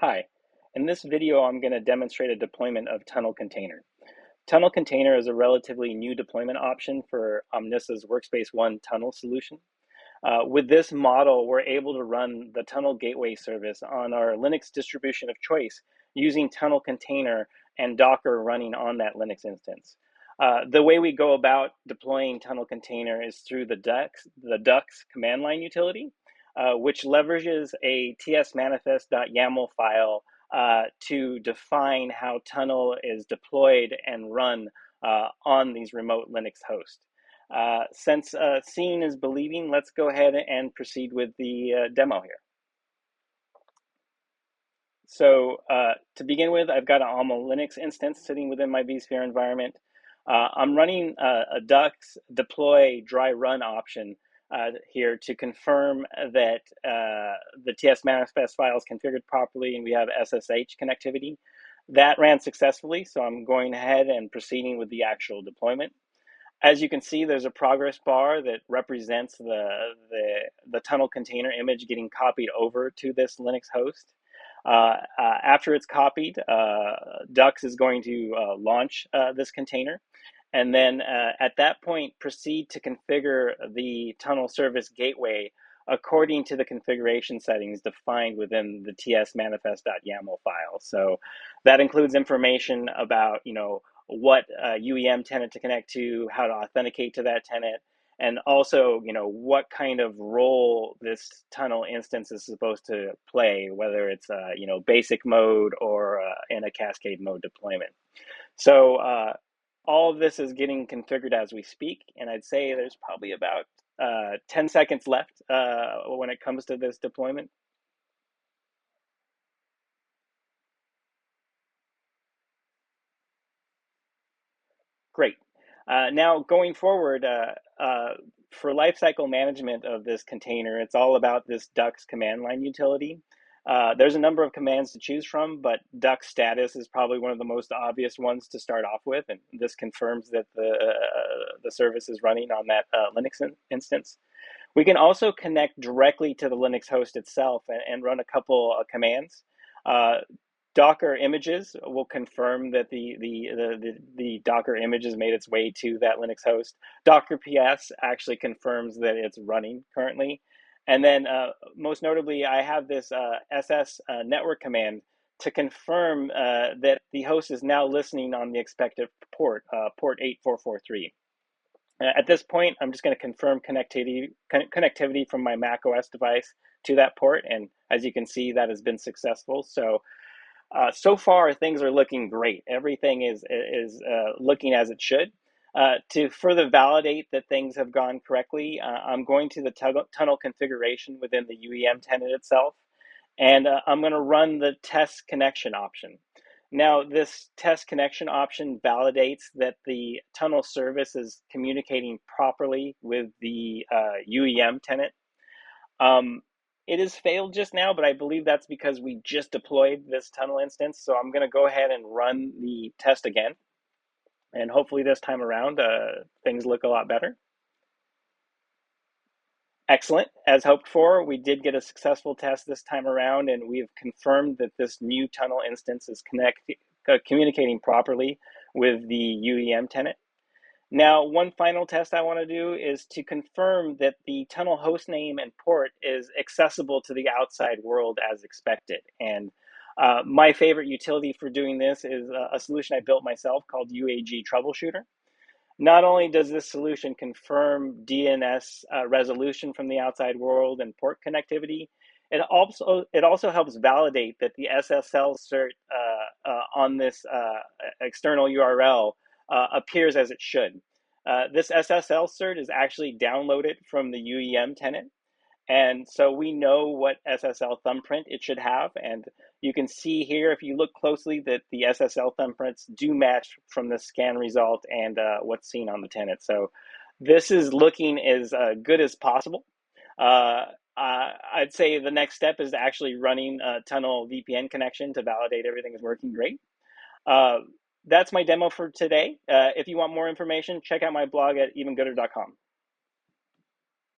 Hi, in this video I'm going to demonstrate a deployment of Tunnel Container. Tunnel Container is a relatively new deployment option for Omnissa's Workspace ONE tunnel solution. With this model, we're able to run the Tunnel Gateway service on our Linux distribution of choice using Tunnel Container and Docker running on that Linux instance. The way we go about deploying Tunnel Container is through the ducks command line utility, which leverages a tsmanifest.yaml file to define how Tunnel is deployed and run on these remote Linux hosts. Since seeing is believing, let's go ahead and proceed with the demo here. So to begin with, I've got an Alma Linux instance sitting within my vSphere environment. I'm running a ducks deploy dry run option here to confirm that the TS manifest file is configured properly and we have SSH connectivity. That ran successfully, so I'm going ahead and proceeding with the actual deployment. As you can see, there's a progress bar that represents the tunnel container image getting copied over to this Linux host. After it's copied, Dux is going to launch this container. And then at that point, proceed to configure the tunnel service gateway according to the configuration settings defined within the tsmanifest.yaml file. So that includes information about, what UEM tenant to connect to, how to authenticate to that tenant, and also, what kind of role this tunnel instance is supposed to play, whether it's, basic mode or in a cascade mode deployment. So all of this is getting configured as we speak, and I'd say there's probably about 10 seconds left when it comes to this deployment. Great. Now going forward, for lifecycle management of this container, it's all about this Dux command line utility. There's a number of commands to choose from, but Dux status is probably one of the most obvious ones to start off with, and this confirms that the service is running on that Linux instance. We can also connect directly to the Linux host itself and run a couple of commands. Docker images will confirm that the Docker image has made its way to that Linux host. Docker PS actually confirms that it's running currently. And then most notably, I have this SS network command to confirm that the host is now listening on the expected port, port 8443. At this point, I'm just going to confirm connectivity from my Mac OS device to that port. And as you can see, that has been successful. So far, things are looking great. Everything is looking as it should. To further validate that things have gone correctly, I'm going to the tunnel configuration within the UEM tenant itself, and I'm going to run the test connection option. Now, this test connection option validates that the tunnel service is communicating properly with the UEM tenant. It has failed just now, but I believe that's because we just deployed this tunnel instance. So I'm going to go ahead and run the test again. And hopefully this time around, things look a lot better. Excellent. As hoped for, we did get a successful test this time around, and we have confirmed that this new tunnel instance is communicating properly with the UEM tenant. Now, one final test I want to do is to confirm that the tunnel host name and port is accessible to the outside world as expected. And my favorite utility for doing this is a solution I built myself called UAG Troubleshooter. Not only does this solution confirm DNS resolution from the outside world and port connectivity, it also helps validate that the SSL cert on this external URL appears as it should. This SSL cert is actually downloaded from the UEM tenant. And so we know what SSL thumbprint it should have. And you can see here, if you look closely, that the SSL thumbprints do match from the scan result and what's seen on the tenant. So this is looking as good as possible. I'd say the next step is actually running a tunnel VPN connection to validate everything is working great. That's my demo for today. If you want more information, check out my blog at evengooder.com.